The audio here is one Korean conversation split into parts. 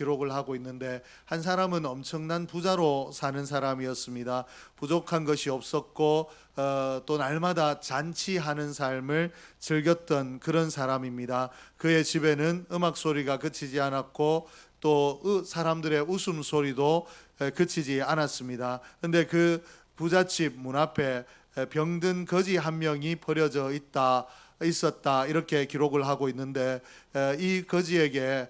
기록을 하고 있는데, 한 사람은 엄청난 부자로 사는 사람이었습니다. 부족한 것이 없었고 또 날마다 잔치하는 삶을 즐겼던 그런 사람입니다. 그의 집에는 음악 소리가 그치지 않았고 또 사람들의 웃음소리도 그치지 않았습니다. 그런데 그 부잣집 문 앞에 병든 거지 한 명이 버려져 있었다, 이렇게 기록을 하고 있는데, 이 거지에게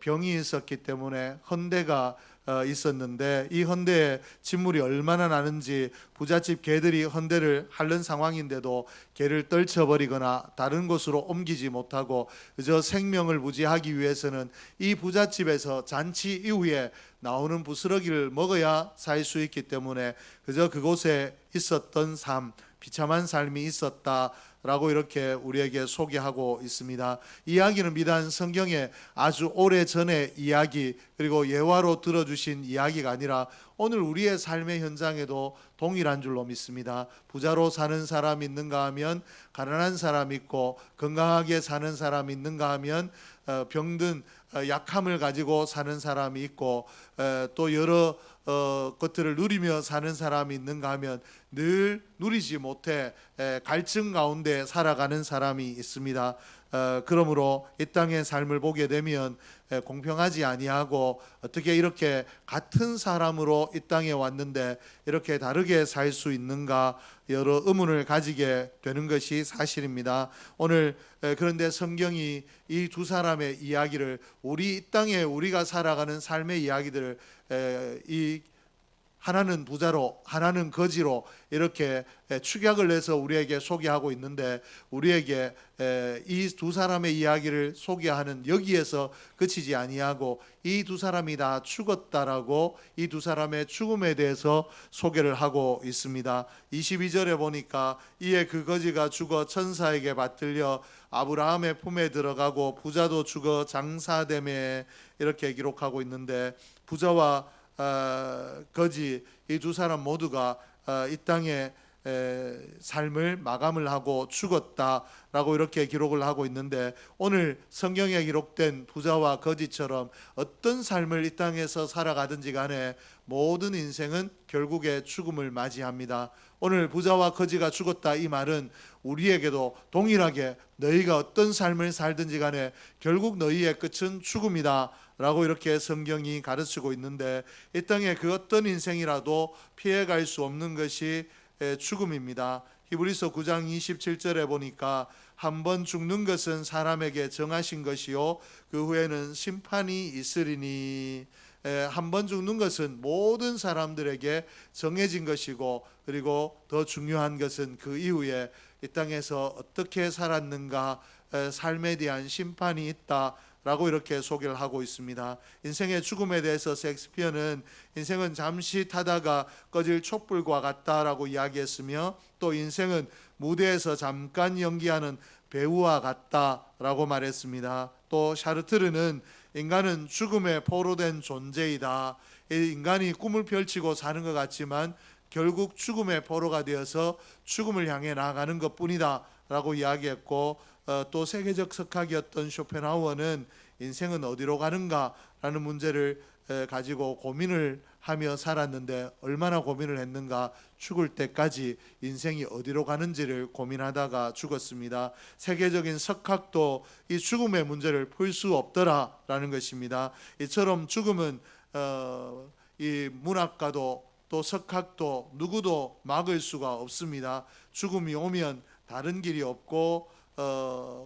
병이 있었기 때문에 헌대가 있었는데, 이 헌대에 진물이 얼마나 나는지 부잣집 개들이 헌대를 핥는 상황인데도 개를 떨쳐버리거나 다른 곳으로 옮기지 못하고 그저 생명을 부지하기 위해서는 이 부잣집에서 잔치 이후에 나오는 부스러기를 먹어야 살 수 있기 때문에 그저 그곳에 있었던 삶, 비참한 삶이 있었다라고 이렇게 우리에게 소개하고 있습니다. 이야기는 비단 성경에 아주 오래전의 이야기, 그리고 예화로 들어주신 이야기가 아니라 오늘 우리의 삶의 현장에도 동일한 줄로 믿습니다. 부자로 사는 사람이 있는가 하면 가난한 사람이 있고, 건강하게 사는 사람이 있는가 하면 병든 약함을 가지고 사는 사람이 있고, 또 여러 것들을 누리며 사는 사람이 있는가 하면 늘 누리지 못해 갈증 가운데 살아가는 사람이 있습니다. 그러므로 이 땅의 삶을 보게 되면 공평하지 아니하고, 어떻게 이렇게 같은 사람으로 이 땅에 왔는데 이렇게 다르게 살 수 있는가, 여러 의문을 가지게 되는 것이 사실입니다. 오늘 그런데 성경이 이 두 사람의 이야기를, 우리 이 땅에 우리가 살아가는 삶의 이야기들을 이 하나는 부자로 하나는 거지로 이렇게 축약을 해서 우리에게 소개하고 있는데, 우리에게 이 두 사람의 이야기를 소개하는 여기에서 그치지 아니하고 이 두 사람이 다 죽었다라고 이 두 사람의 죽음에 대해서 소개를 하고 있습니다. 22절에 보니까 이에 그 거지가 죽어 천사에게 받들려 아브라함의 품에 들어가고 부자도 죽어 장사됨에, 이렇게 기록하고 있는데, 부자와 거지 이 두 사람 모두가 이 땅에 삶을 마감을 하고 죽었다라고 이렇게 기록을 하고 있는데, 오늘 성경에 기록된 부자와 거지처럼 어떤 삶을 이 땅에서 살아가든지 간에 모든 인생은 결국에 죽음을 맞이합니다. 오늘 부자와 거지가 죽었다, 이 말은 우리에게도 동일하게 너희가 어떤 삶을 살든지 간에 결국 너희의 끝은 죽음이다 라고 이렇게 성경이 가르치고 있는데, 이 땅에 그 어떤 인생이라도 피해갈 수 없는 것이 죽음입니다. 히브리서 9장 27절에 보니까 한 번 죽는 것은 사람에게 정하신 것이요 그 후에는 심판이 있으리니, 한 번 죽는 것은 모든 사람들에게 정해진 것이고, 그리고 더 중요한 것은 그 이후에 이 땅에서 어떻게 살았는가, 삶에 대한 심판이 있다 라고 이렇게 소개를 하고 있습니다. 인생의 죽음에 대해서 셰익스피어는 인생은 잠시 타다가 꺼질 촛불과 같다라고 이야기했으며, 또 인생은 무대에서 잠깐 연기하는 배우와 같다라고 말했습니다. 또 샤르트르는 인간은 죽음에 포로된 존재이다. 인간이 꿈을 펼치고 사는 것 같지만 결국 죽음의 포로가 되어서 죽음을 향해 나아가는 것뿐이다 라고 이야기했고, 또 세계적 석학이었던 쇼펜하우어는 인생은 어디로 가는가 라는 문제를 가지고 고민을 하며 살았는데, 얼마나 고민을 했는가, 죽을 때까지 인생이 어디로 가는지를 고민하다가 죽었습니다. 세계적인 석학도 이 죽음의 문제를 풀 수 없더라라는 것입니다. 이처럼 죽음은 이 문학가도 또 석학도 누구도 막을 수가 없습니다. 죽음이 오면 다른 길이 없고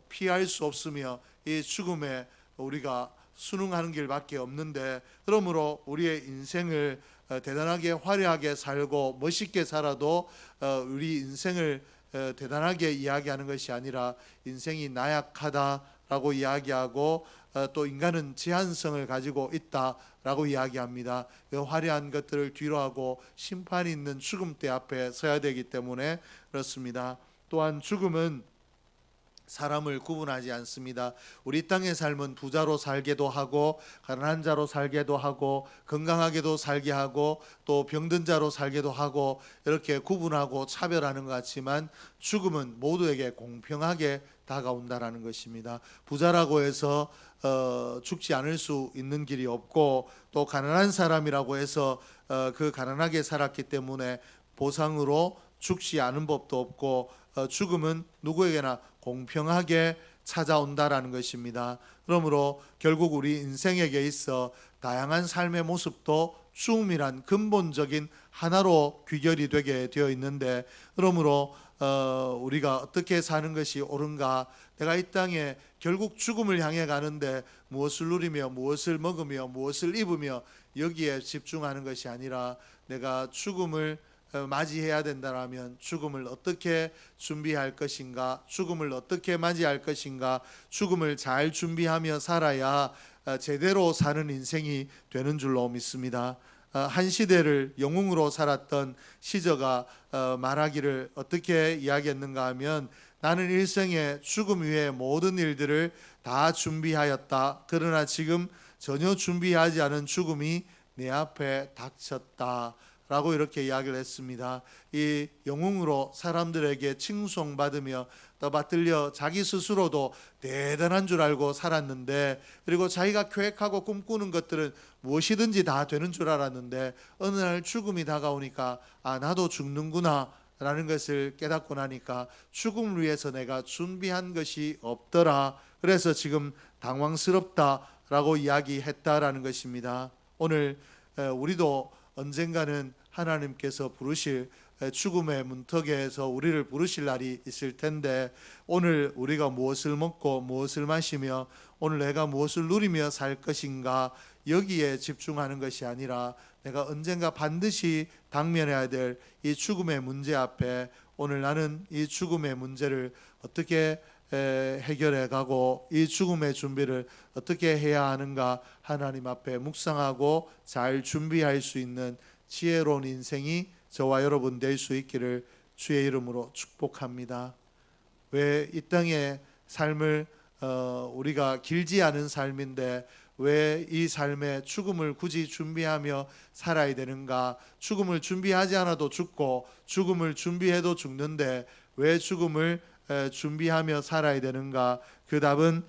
피할 수 없으며 이 죽음에 우리가 순응하는 길밖에 없는데, 그러므로 우리의 인생을 대단하게 화려하게 살고 멋있게 살아도 우리 인생을 대단하게 이야기하는 것이 아니라 인생이 나약하다라고 이야기하고, 또 인간은 제한성을 가지고 있다라고 이야기합니다. 그 화려한 것들을 뒤로하고 심판이 있는 죽음대 앞에 서야 되기 때문에 그렇습니다. 또한 죽음은 사람을 구분하지 않습니다. 우리 땅의 삶은 부자로 살게도 하고 가난한 자로 살게도 하고 건강하게도 살게 하고 또 병든 자로 살게도 하고, 이렇게 구분하고 차별하는 것 같지만 죽음은 모두에게 공평하게 다가온다라는 것입니다. 부자라고 해서 죽지 않을 수 있는 길이 없고, 또 가난한 사람이라고 해서 그 가난하게 살았기 때문에 보상으로 죽지 않은 법도 없고, 죽음은 누구에게나 공평하게 찾아온다라는 것입니다. 그러므로 결국 우리 인생에게 있어 다양한 삶의 모습도 죽음이란 근본적인 하나로 귀결이 되게 되어 있는데, 그러므로 우리가 어떻게 사는 것이 옳은가? 내가 이 땅에 결국 죽음을 향해 가는데 무엇을 누리며 무엇을 먹으며 무엇을 입으며 여기에 집중하는 것이 아니라, 내가 죽음을 맞이해야 된다라면 죽음을 어떻게 준비할 것인가, 죽음을 어떻게 맞이할 것인가, 죽음을 잘 준비하며 살아야 제대로 사는 인생이 되는 줄로 믿습니다. 한 시대를 영웅으로 살았던 시저가 말하기를 어떻게 이야기했는가 하면, 나는 일생에 죽음 위에 모든 일들을 다 준비하였다. 그러나 지금 전혀 준비하지 않은 죽음이 내 앞에 닥쳤다. 라고 이렇게 이야기를 했습니다. 이 영웅으로 사람들에게 칭송받으며 떠받들려 자기 스스로도 대단한 줄 알고 살았는데, 그리고 자기가 계획하고 꿈꾸는 것들은 무엇이든지 다 되는 줄 알았는데, 어느 날 죽음이 다가오니까 나도 죽는구나 라는 것을 깨닫고 나니까 죽음을 위해서 내가 준비한 것이 없더라. 그래서 지금 당황스럽다라고 이야기했다라는 것입니다. 오늘 우리도 언젠가는 하나님께서 부르실 죽음의 문턱에서 우리를 부르실 날이 있을 텐데, 오늘 우리가 무엇을 먹고 무엇을 마시며 오늘 내가 무엇을 누리며 살 것인가, 여기에 집중하는 것이 아니라 내가 언젠가 반드시 당면해야 될 이 죽음의 문제 앞에, 오늘 나는 이 죽음의 문제를 어떻게 해결해 가고 이 죽음의 준비를 어떻게 해야 하는가, 하나님 앞에 묵상하고 잘 준비할 수 있는 지혜로운 인생이 저와 여러분 될 수 있기를 주의 이름으로 축복합니다. 왜 이 땅의 삶을 우리가 길지 않은 삶인데 왜 이 삶의 죽음을 굳이 준비하며 살아야 되는가? 죽음을 준비하지 않아도 죽고 죽음을 준비해도 죽는데 왜 죽음을 준비하며 살아야 되는가? 그 답은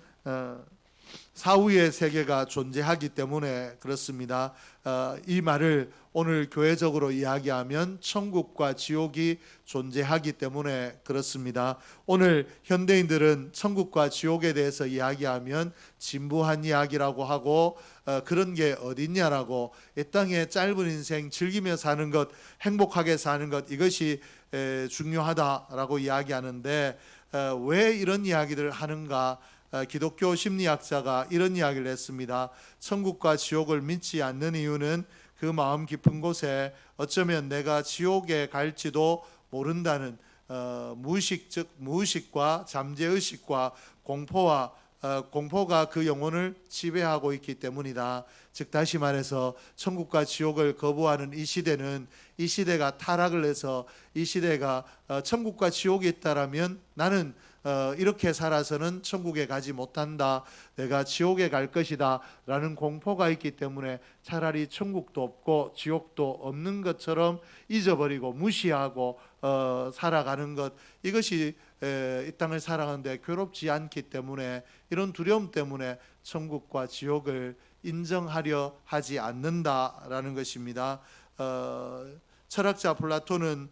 사후의 세계가 존재하기 때문에 그렇습니다. 이 말을 오늘 교회적으로 이야기하면 천국과 지옥이 존재하기 때문에 그렇습니다. 오늘 현대인들은 천국과 지옥에 대해서 이야기하면 진부한 이야기라고 하고, 그런 게 어딨냐라고, 이 땅의 짧은 인생 즐기며 사는 것, 행복하게 사는 것, 이것이 중요하다라고 이야기하는데, 왜 이런 이야기를 하는가? 기독교 심리학자가 이런 이야기를 했습니다. 천국과 지옥을 믿지 않는 이유는 그 마음 깊은 곳에 어쩌면 내가 지옥에 갈지도 모른다는 무의식과 잠재의식과 공포가 그 영혼을 지배하고 있기 때문이다. 즉 다시 말해서 천국과 지옥을 거부하는 이 시대는, 이 시대가 타락을 해서 이 시대가 천국과 지옥이 있다라면 나는 이렇게 살아서는 천국에 가지 못한다, 내가 지옥에 갈 것이다 라는 공포가 있기 때문에 차라리 천국도 없고 지옥도 없는 것처럼 잊어버리고 무시하고 살아가는 것, 이것이 이 땅을 살아가는데 괴롭지 않기 때문에, 이런 두려움 때문에 천국과 지옥을 인정하려 하지 않는다라는 것입니다. 철학자 플라톤은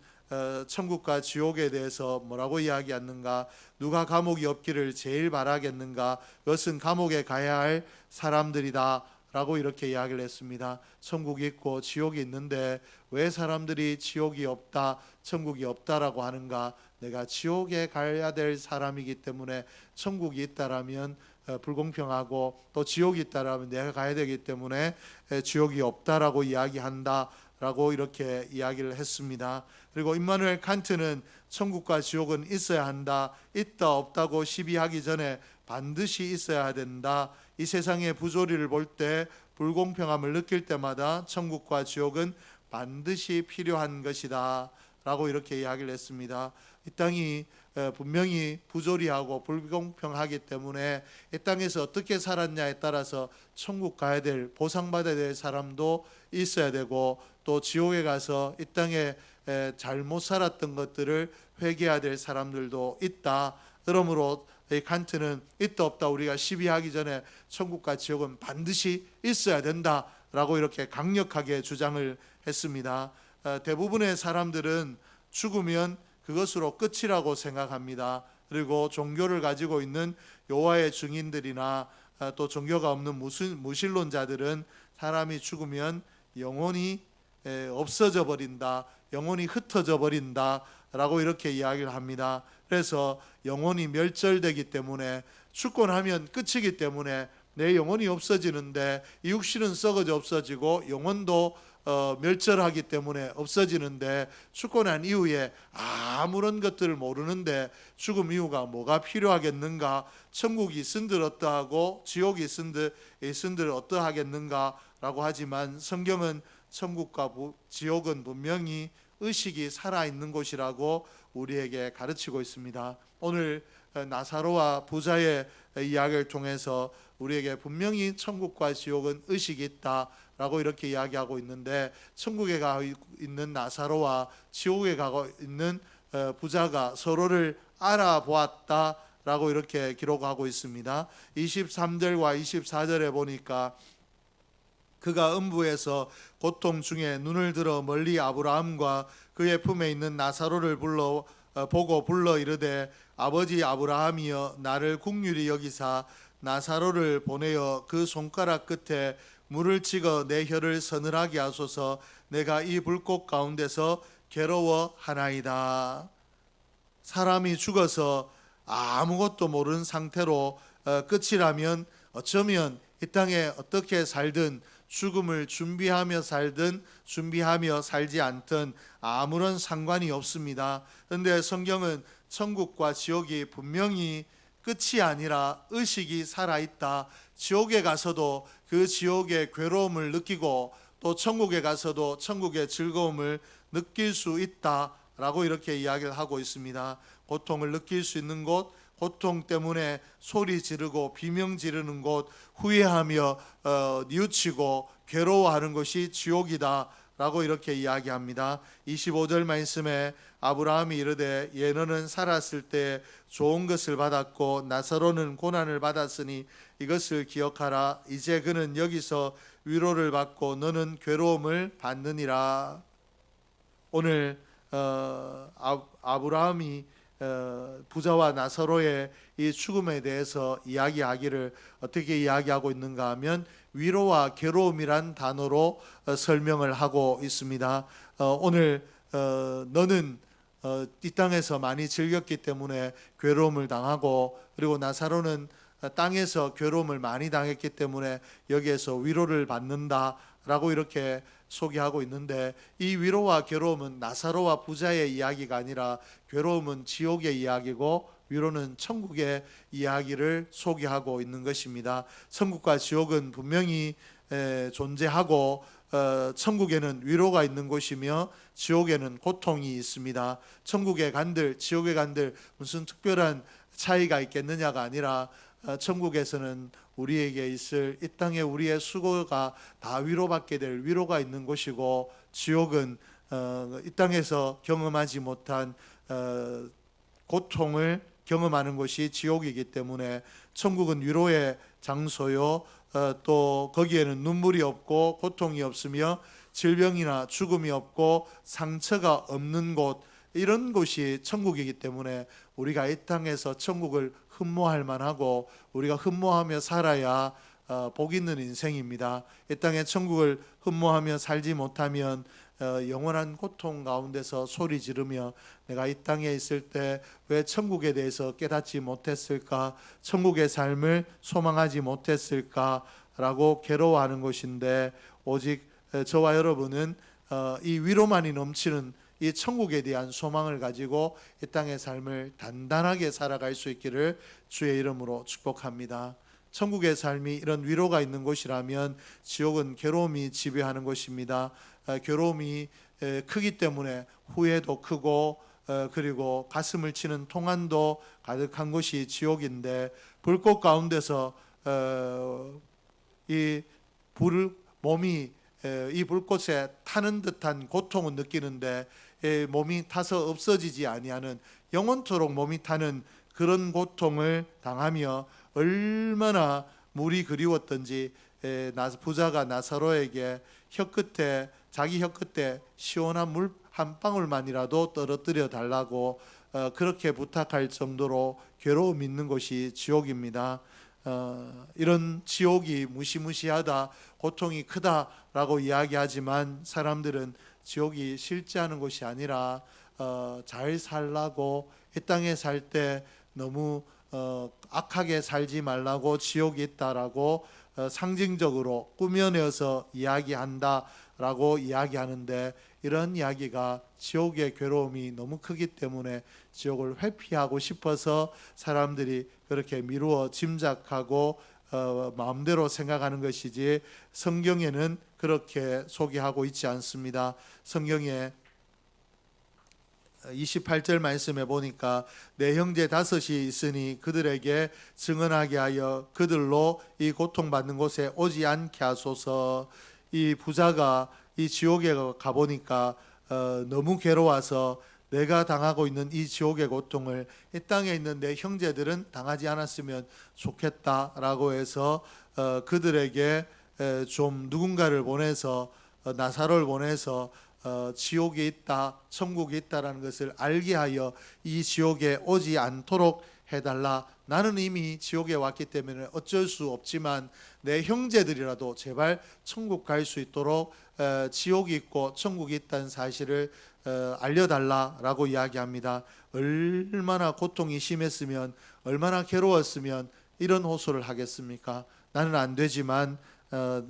천국과 지옥에 대해서 뭐라고 이야기하는가? 누가 감옥이 없기를 제일 바라겠는가? 그것은 감옥에 가야 할 사람들이다 라고 이렇게 이야기를 했습니다. 천국이 있고 지옥이 있는데 왜 사람들이 지옥이 없다, 천국이 없다라고 하는가? 내가 지옥에 가야 될 사람이기 때문에 천국이 있다라면 불공평하고, 또 지옥이 있다라면 내가 가야 되기 때문에 지옥이 없다라고 이야기한다 라고 이렇게 이야기를 했습니다. 그리고 임마누엘 칸트는 천국과 지옥은 있어야 한다, 있다 없다고 시비하기 전에 반드시 있어야 된다. 이 세상의 부조리를 볼 때, 불공평함을 느낄 때마다 천국과 지옥은 반드시 필요한 것이다 라고 이렇게 이야기를 했습니다. 이 땅이 분명히 부조리하고 불공평하기 때문에 이 땅에서 어떻게 살았냐에 따라서 천국 가야 될, 보상받아야 될 사람도 있어야 되고, 또 지옥에 가서 이 땅에 잘못 살았던 것들을 회개해야 될 사람들도 있다. 그러므로 이 칸트는 있다 없다 우리가 시비하기 전에 천국과 지옥은 반드시 있어야 된다라고 이렇게 강력하게 주장을 했습니다. 대부분의 사람들은 죽으면 그것으로 끝이라고 생각합니다. 그리고 종교를 가지고 있는 여호와의 증인들이나 또 종교가 없는 무신론자들은 사람이 죽으면 영혼이 없어져 버린다, 영혼이 흩어져 버린다 라고 이렇게 이야기를 합니다. 그래서 영혼이 멸절되기 때문에, 죽고 나면 끝이기 때문에 내 영혼이 없어지는데, 이 육신은 썩어져 없어지고 영혼도 멸절하기 때문에 없어지는데, 죽고 난 이후에 아무런 것들을 모르는데 죽음 이후가 뭐가 필요하겠는가, 천국이 있은들 어떠하고 지옥이 있은들 어떠하겠는가 라고 하지만, 성경은 천국과 지옥은 분명히 의식이 살아있는 곳이라고 우리에게 가르치고 있습니다. 오늘 나사로와 부자의 이야기를 통해서 우리에게 분명히 천국과 지옥은 의식이 있다라고 이렇게 이야기하고 있는데, 천국에 가 있는 나사로와 지옥에 가고 있는 부자가 서로를 알아보았다라고 이렇게 기록하고 있습니다. 23절과 24절에 보니까 그가 음부에서 고통 중에 눈을 들어 멀리 아브라함과 그의 품에 있는 나사로를 보고 불러 이르되, 아버지 아브라함이여, 나를 긍휼히 여기사 나사로를 보내어 그 손가락 끝에 물을 찍어 내 혀를 서늘하게 하소서. 내가 이 불꽃 가운데서 괴로워하나이다. 사람이 죽어서 아무것도 모르는 상태로 끝이라면 어쩌면 이 땅에 어떻게 살든, 죽음을 준비하며 살든 준비하며 살지 않든 아무런 상관이 없습니다. 그런데 성경은 천국과 지옥이 분명히 끝이 아니라 의식이 살아있다, 지옥에 가서도 그 지옥의 괴로움을 느끼고 또 천국에 가서도 천국의 즐거움을 느낄 수 있다라고 이렇게 이야기를 하고 있습니다. 고통을 느낄 수 있는 곳, 고통 때문에 소리 지르고 비명 지르는 곳, 후회하며 뉘우치고 괴로워하는 것이 지옥이다 라고 이렇게 이야기합니다. 25절 말씀에 아브라함이 이르되, 예 너는 살았을 때 좋은 것을 받았고 나사로는 고난을 받았으니 이것을 기억하라. 이제 그는 여기서 위로를 받고 너는 괴로움을 받느니라. 오늘 아브라함이 부자와 나사로의 이 죽음에 대해서 이야기하기를 어떻게 이야기하고 있는가 하면, 위로와 괴로움이란 단어로 설명을 하고 있습니다. 오늘 너는 이 땅에서 많이 즐겼기 때문에 괴로움을 당하고, 그리고 나사로는 땅에서 괴로움을 많이 당했기 때문에 여기에서 위로를 받는다라고 이렇게 소개하고 있는데, 이 위로와 괴로움은 나사로와 부자의 이야기가 아니라 괴로움은 지옥의 이야기고 위로는 천국의 이야기를 소개하고 있는 것입니다. 천국과 지옥은 분명히 존재하고 천국에는 위로가 있는 곳이며 지옥에는 고통이 있습니다. 천국에 간들 지옥에 간들 무슨 특별한 차이가 있겠느냐가 아니라, 천국에서는 우리에게 있을 이 땅에 우리의 수고가 다 위로받게 될 위로가 있는 곳이고, 지옥은 이 땅에서 경험하지 못한 고통을 경험하는 곳이 지옥이기 때문에, 천국은 위로의 장소요, 또 거기에는 눈물이 없고 고통이 없으며 질병이나 죽음이 없고 상처가 없는 곳, 이런 곳이 천국이기 때문에 우리가 이 땅에서 천국을 흠모할 만하고 우리가 흠모하며 살아야 복 있는 인생입니다. 이 땅에 천국을 흠모하며 살지 못하면 영원한 고통 가운데서 소리 지르며 내가 이 땅에 있을 때 왜 천국에 대해서 깨닫지 못했을까, 천국의 삶을 소망하지 못했을까 라고 괴로워하는 것인데, 오직 저와 여러분은 이 위로만이 넘치는 이 천국에 대한 소망을 가지고 이 땅의 삶을 단단하게 살아갈 수 있기를 주의 이름으로 축복합니다. 천국의 삶이 이런 위로가 있는 곳이라면 지옥은 괴로움이 지배하는 곳입니다. 괴로움이 크기 때문에 후회도 크고 그리고 가슴을 치는 통한도 가득한 곳이 지옥인데, 불꽃 가운데서 이 몸이 이 불꽃에 타는 듯한 고통을 느끼는데 몸이 타서 없어지지 아니하는, 영원토록 몸이 타는 그런 고통을 당하며 얼마나 물이 그리웠던지 부자가 나사로에게 자기 혀끝에 시원한 물 한 방울만이라도 떨어뜨려 달라고 그렇게 부탁할 정도로 괴로움 있는 곳이 지옥입니다. 이런 지옥이 무시무시하다, 고통이 크다라고 이야기하지만 사람들은 지옥이 실제하는 곳이 아니라 잘 살라고, 이 땅에 살 때 너무 악하게 살지 말라고 지옥이 있다라고 상징적으로 꾸며내어서 이야기한다라고 이야기하는데, 이런 이야기가 지옥의 괴로움이 너무 크기 때문에 지옥을 회피하고 싶어서 사람들이 그렇게 미루어 짐작하고 마음대로 생각하는 것이지, 성경에는 그렇게 소개하고 있지 않습니다. 성경에 28절 말씀에 보니까 내 형제 다섯이 있으니 그들에게 증언하게 하여 그들로 이 고통받는 곳에 오지 않게 하소서. 이 부자가 이 지옥에 가보니까 너무 괴로워서 내가 당하고 있는 이 지옥의 고통을 이 땅에 있는 내 형제들은 당하지 않았으면 좋겠다라고 해서 그들에게 좀 누군가를 보내서, 나사로를 보내서 지옥이 있다, 천국이 있다라는 것을 알게 하여 이 지옥에 오지 않도록 해달라. 나는 이미 지옥에 왔기 때문에 어쩔 수 없지만 내 형제들이라도 제발 천국 갈 수 있도록 지옥이 있고 천국이 있다는 사실을 알려달라라고 이야기합니다. 얼마나 고통이 심했으면, 얼마나 괴로웠으면 이런 호소를 하겠습니까? 나는 안 되지만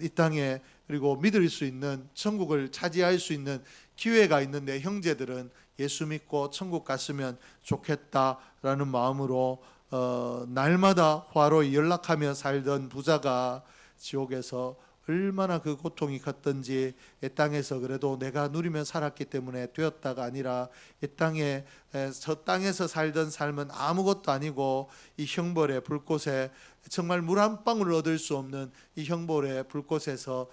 이 땅에, 그리고 믿을 수 있는, 천국을 차지할 수 있는 기회가 있는 내 형제들은 예수 믿고 천국 갔으면 좋겠다라는 마음으로 날마다 화로에 연락하며 살던 부자가 지옥에서 얼마나 그 고통이 컸던지, 이 땅에서 그래도 내가 누리며 살았기 때문에 되었다가 아니라 저 땅에서 살던 삶은 아무것도 아니고 이 형벌의 불꽃에, 정말 물 한 방울 얻을 수 없는 이 형벌의 불꽃에서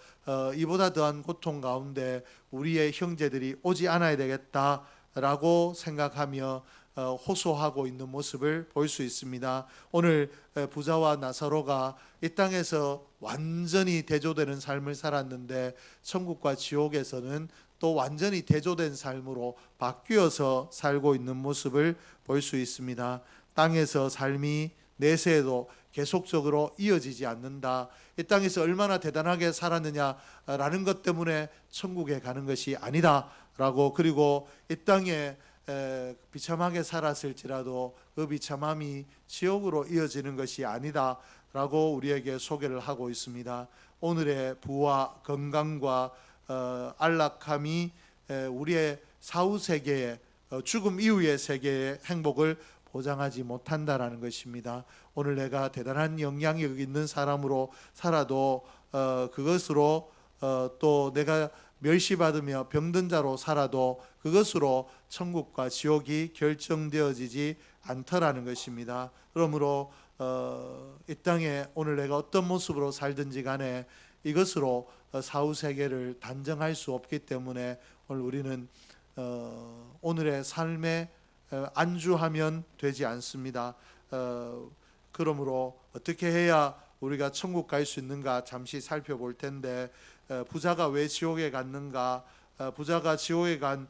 이보다 더한 고통 가운데 우리의 형제들이 오지 않아야 되겠다라고 생각하며 호소하고 있는 모습을 볼 수 있습니다. 오늘 부자와 나사로가 이 땅에서 완전히 대조되는 삶을 살았는데, 천국과 지옥에서는 또 완전히 대조된 삶으로 바뀌어서 살고 있는 모습을 볼 수 있습니다. 땅에서 삶이 내세에도 계속적으로 이어지지 않는다. 이 땅에서 얼마나 대단하게 살았느냐라는 것 때문에 천국에 가는 것이 아니다라고, 그리고 이 땅에 비참하게 살았을지라도 그 비참함이 지옥으로 이어지는 것이 아니다라고 우리에게 소개를 하고 있습니다. 오늘의 부와 건강과 안락함이 우리의 사후 세계의, 죽음 이후의 세계의 행복을 보장하지 못한다라는 것입니다. 오늘 내가 대단한 영향력 있는 사람으로 살아도 그것으로 또 내가 멸시받으며 병든 자로 살아도 그것으로 천국과 지옥이 결정되어지지 않더라는 것입니다. 그러므로 이 땅에 오늘 내가 어떤 모습으로 살든지 간에 이것으로 사후 세계를 단정할 수 없기 때문에 오늘 우리는 오늘의 삶에 안주하면 되지 않습니다. 그러므로 어떻게 해야 우리가 천국 갈 수 있는가 잠시 살펴볼 텐데, 부자가 왜 지옥에 갔는가? 부자가 지옥에 간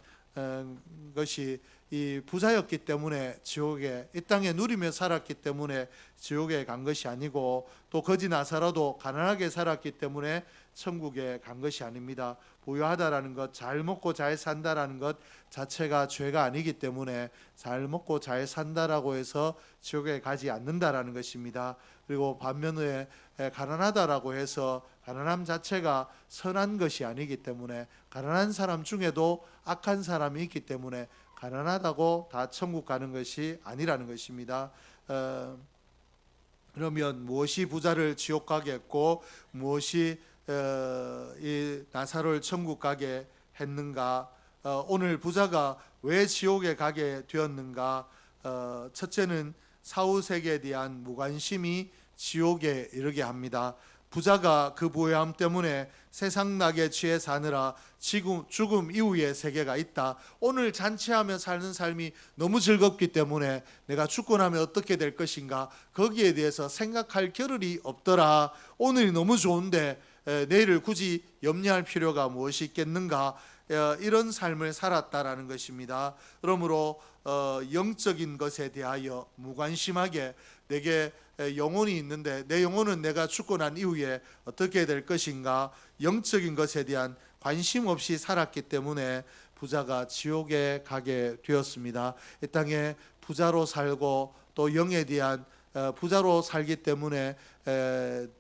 것이 이 부자였기 때문에 지옥에, 이 땅에 누리며 살았기 때문에 지옥에 간 것이 아니고, 또 거지 나사로도 가난하게 살았기 때문에 천국에 간 것이 아닙니다. 부유하다라는 것, 잘 먹고 잘 산다라는 것 자체가 죄가 아니기 때문에 잘 먹고 잘 산다라고 해서 지옥에 가지 않는다라는 것입니다. 그리고 반면에 가난하다라고 해서 가난함 자체가 선한 것이 아니기 때문에, 가난한 사람 중에도 악한 사람이 있기 때문에 가난하다고 다 천국 가는 것이 아니라는 것입니다. 그러면 무엇이 부자를 지옥 가게 했고 무엇이 이 나사로를 천국 가게 했는가? 오늘 부자가 왜 지옥에 가게 되었는가? 첫째는 사후 세계에 대한 무관심이 지옥에 이르게 합니다. 부자가 그 부유함 때문에 세상 낙에 취해 사느라 죽음 이후의 세계가 있다. 오늘 잔치하며 사는 삶이 너무 즐겁기 때문에 내가 죽고 나면 어떻게 될 것인가, 거기에 대해서 생각할 겨를이 없더라. 오늘이 너무 좋은데 내일을 굳이 염려할 필요가 무엇이 있겠는가, 이런 삶을 살았다라는 것입니다. 그러므로 영적인 것에 대하여 무관심하게, 내게 영혼이 있는데 내 영혼은 내가 죽고 난 이후에 어떻게 될 것인가, 영적인 것에 대한 관심 없이 살았기 때문에 부자가 지옥에 가게 되었습니다. 이 땅에 부자로 살고 또 영에 대한 부자로 살기 때문에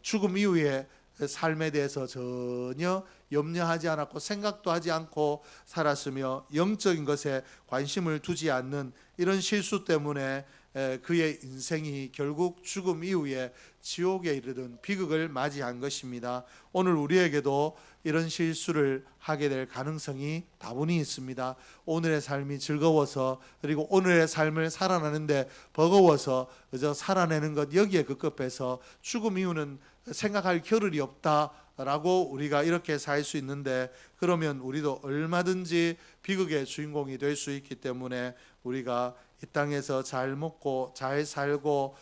죽음 이후에 삶에 대해서 전혀 염려하지 않았고 생각도 하지 않고 살았으며, 영적인 것에 관심을 두지 않는 이런 실수 때문에 그의 인생이 결국 죽음 이후에 지옥에 이르는 비극을 맞이한 것입니다. 오늘 우리에게도 이런 실수를 하게 될 가능성이 다분히 있습니다. 오늘의 삶이 즐거워서, 그리고 오늘의 삶을 살아나는데 버거워서 그저 살아내는 것, 여기에 급급해서 죽음 이후는 생각할 겨를이 없다라고 우리가 이렇게 살 수 있는데, 그러면 우리도 얼마든지 비극의 주인공이 될 수 있기 때문에 우리가 이 땅에서 잘 먹고 잘 살고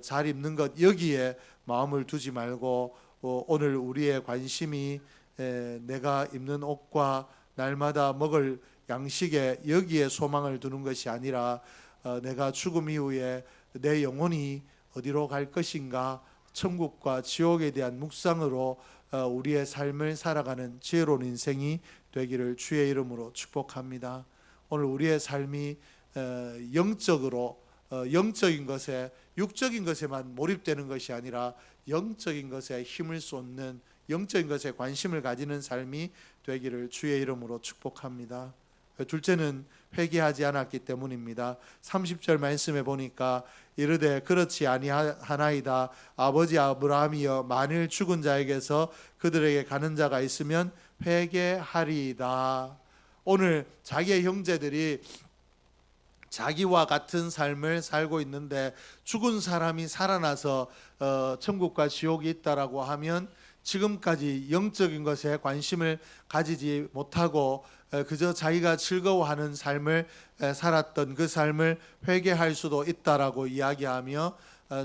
잘 입는 것, 여기에 마음을 두지 말고 오늘 우리의 관심이 내가 입는 옷과 날마다 먹을 양식에, 여기에 소망을 두는 것이 아니라 내가 죽음 이후에 내 영혼이 어디로 갈 것인가, 천국과 지옥에 대한 묵상으로 우리의 삶을 살아가는 지혜로운 인생이 되기를 주의 이름으로 축복합니다. 오늘 우리의 삶이 영적으로 영적인 것에, 육적인 것에만 몰입되는 것이 아니라 영적인 것에 힘을 쏟는, 영적인 것에 관심을 가지는 삶이 되기를 주의 이름으로 축복합니다. 둘째는 회개하지 않았기 때문입니다. 30절 말씀에 보니까 이르되 그렇지 아니하나이다. 아버지 아브라함이여, 만일 죽은 자에게서 그들에게 가는 자가 있으면 회개하리이다. 오늘 자기의 형제들이 자기와 같은 삶을 살고 있는데 죽은 사람이 살아나서 천국과 지옥이 있다라고 하면 지금까지 영적인 것에 관심을 가지지 못하고 그저 자기가 즐거워하는 삶을 살았던 그 삶을 회개할 수도 있다라고 이야기하며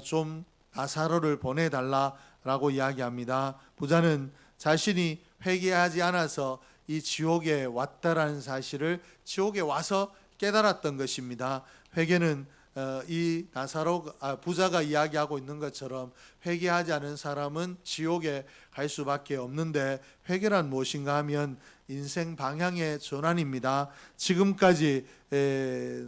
좀 나사로를 보내달라라고 이야기합니다. 부자는 자신이 회개하지 않아서 이 지옥에 왔다라는 사실을 지옥에 와서 깨달았던 것입니다. 회개는 이 부자가 이야기하고 있는 것처럼 회개하지 않은 사람은 지옥에 갈 수밖에 없는데, 회개란 무엇인가 하면 인생 방향의 전환입니다. 지금까지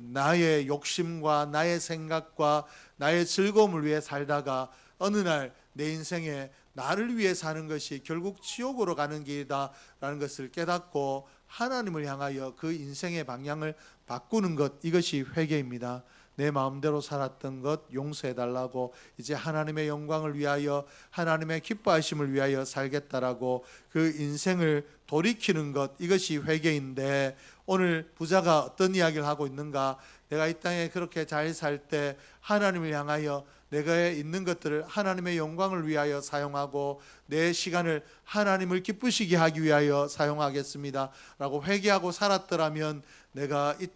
나의 욕심과 나의 생각과 나의 즐거움을 위해 살다가 어느 날 내 인생에 나를 위해 사는 것이 결국 지옥으로 가는 길이다라는 것을 깨닫고 하나님을 향하여 그 인생의 방향을 바꾸는 것, 이것이 회개입니다. 내 마음대로 살았던 것 용서해달라고, 이제 하나님의 영광을 위하여, 하나님의 기뻐하심을 위하여 살겠다라고 그 인생을 돌이키는 것, 이것이 회개인데, 오늘 부자가 어떤 이야기를 하고 있는가? 내가 이 땅에 그렇게 잘 살 때 하나님을 향하여 내가 있는 것들을 하나님의 영광을 위하여 사용하고 내 시간을 하나님을 기쁘시게 하기 위하여 사용하겠습니다 라고 회개하고 살았더라면, 내가 이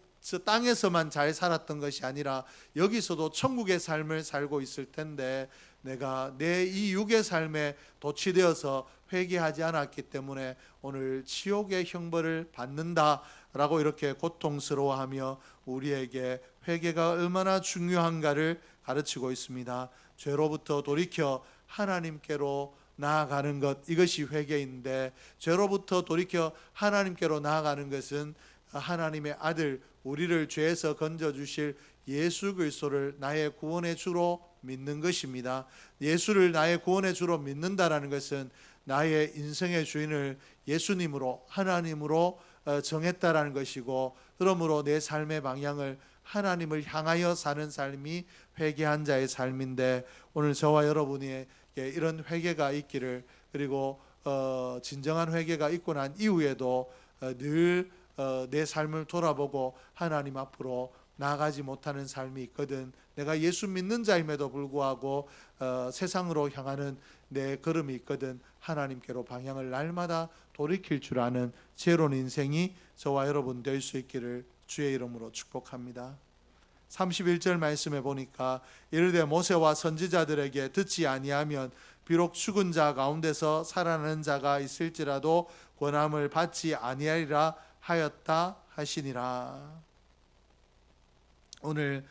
땅에서만 잘 살았던 것이 아니라 여기서도 천국의 삶을 살고 있을 텐데, 내가 내 이 육의 삶에 도취되어서 회개하지 않았기 때문에 오늘 지옥의 형벌을 받는다라고 이렇게 고통스러워하며 우리에게 회개가 얼마나 중요한가를 가르치고 있습니다. 죄로부터 돌이켜 하나님께로 나아가는 것, 이것이 회개인데, 죄로부터 돌이켜 하나님께로 나아가는 것은 하나님의 아들, 우리를 죄에서 건져주실 예수 그리스도를 나의 구원의 주로 믿는 것입니다. 예수를 나의 구원의 주로 믿는다라는 것은 나의 인생의 주인을 예수님으로, 하나님으로 정했다라는 것이고, 그러므로 내 삶의 방향을 하나님을 향하여 사는 삶이 회개한 자의 삶인데, 오늘 저와 여러분에게 이런 회개가 있기를, 그리고 진정한 회개가 있고 난 이후에도 늘 내 삶을 돌아보고 하나님 앞으로 나아가지 못하는 삶이 있거든. 내가 예수 믿는 자임에도 불구하고 세상으로 향하는 내 걸음이 있거든. 하나님께로 방향을 날마다 돌이킬 줄 아는 지혜로운 인생이 저와 여러분 될 수 있기를 주의 이름으로 축복합니다. 31절 말씀에 보니까 이르되 모세와 선지자들에게 듣지 아니하면 비록 죽은 자 가운데서 살아나는 자가 있을지라도 권함을 받지 아니하리라 하였다 하시니라. 오늘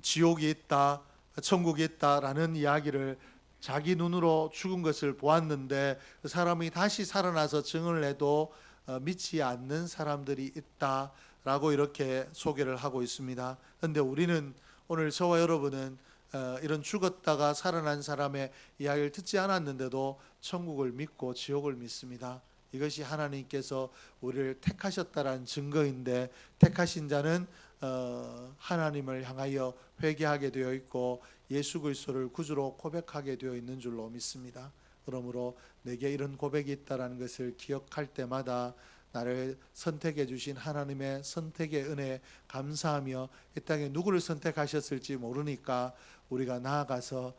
지옥이 있다, 천국이 있다라는 이야기를 자기 눈으로 죽은 것을 보았는데 그 사람이 다시 살아나서 증언을 해도 믿지 않는 사람들이 있다라고 이렇게 소개를 하고 있습니다. 그런데 우리는 오늘 저와 여러분은 이런 죽었다가 살아난 사람의 이야기를 듣지 않았는데도 천국을 믿고 지옥을 믿습니다. 이것이 하나님께서 우리를 택하셨다라는 증거인데, 택하신 자는 하나님을 향하여 회개하게 되어 있고 예수 그리스도를 구주로 고백하게 되어 있는 줄로 믿습니다. 그러므로 내게 이런 고백이 있다는 것을 기억할 때마다 나를 선택해 주신 하나님의 선택의 은혜에 감사하며, 이 땅에 누구를 선택하셨을지 모르니까 우리가 나아가서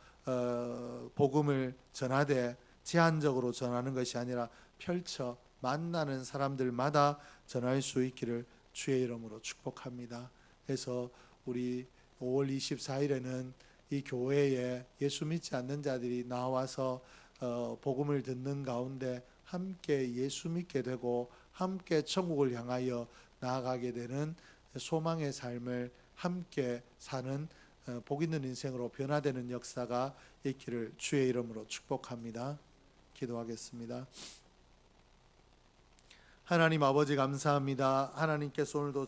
복음을 전하되 제한적으로 전하는 것이 아니라 펼쳐 만나는 사람들마다 전할 수 있기를 주의 이름으로 축복합니다. 그래서 우리 5월 24일에는 이 교회에 예수 믿지 않는 자들이 나와서 복음을 듣는 가운데 함께 예수 믿게 되고 함께 천국을 향하여 나아가게 되는 소망의 삶을 함께 사는 복 있는 인생으로 변화되는 역사가 있기를 주의 이름으로 축복합니다. 기도하겠습니다. 하나님 아버지 감사합니다. 하나님께서 오늘도